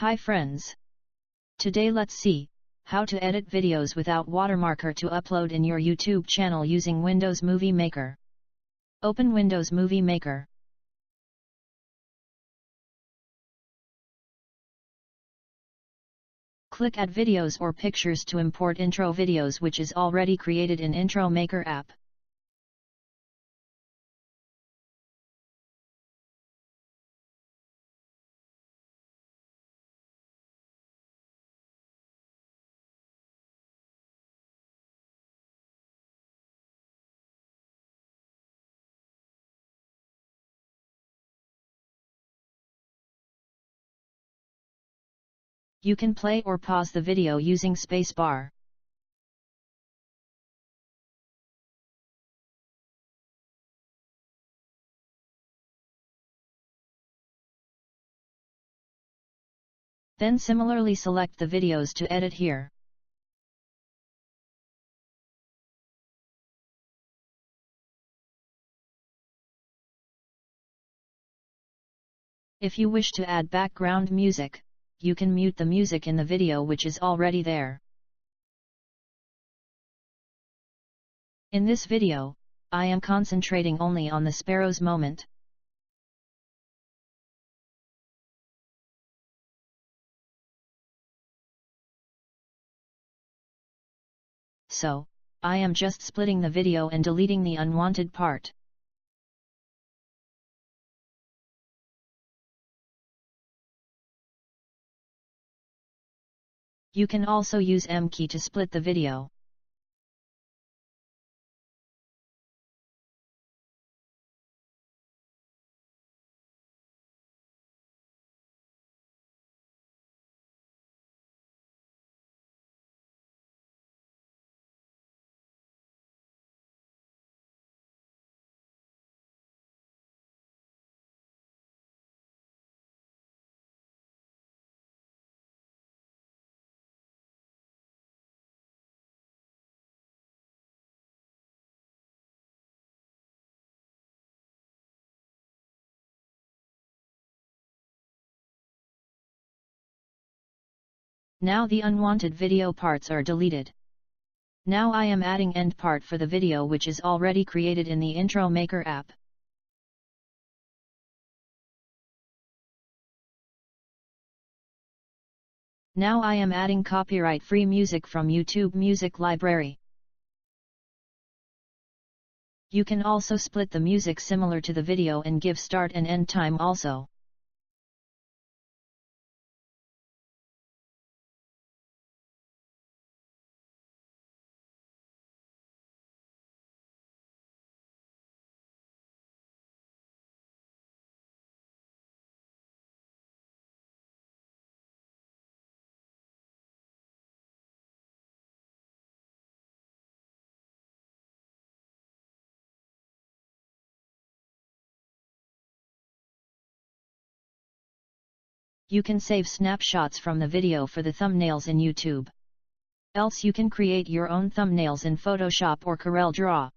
Hi friends! Today let's see how to edit videos without watermarker to upload in your YouTube channel using Windows Movie Maker. Open Windows Movie Maker. Click Add Videos or Pictures to import intro videos which is already created in Intro Maker app. You can play or pause the video using spacebar. Then similarly select the videos to edit here. If you wish to add background music, you can mute the music in the video which is already there. In this video, I am concentrating only on the sparrow's moment. So, I am just splitting the video and deleting the unwanted part. You can also use M key to split the video. Now the unwanted video parts are deleted. Now I am adding end part for the video which is already created in the Intro Maker app. Now I am adding copyright-free music from YouTube Music Library. You can also split the music similar to the video and give start and end time also. You can save snapshots from the video for the thumbnails in YouTube. Else you can create your own thumbnails in Photoshop or CorelDRAW.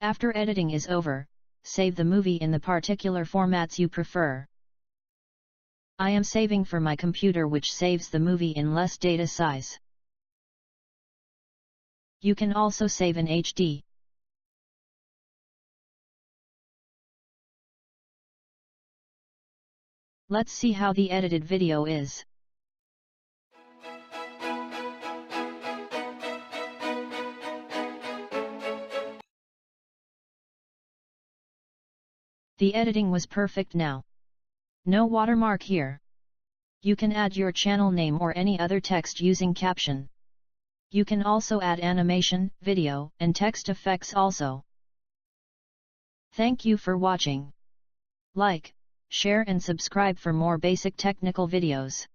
After editing is over, save the movie in the particular formats you prefer. I am saving for my computer which saves the movie in less data size. You can also save in HD. Let's see how the edited video is. The editing was perfect now. No watermark here. You can add your channel name or any other text using caption. You can also add animation, video, and text effects also. Thank you for watching. Like, share and subscribe for more basic technical videos.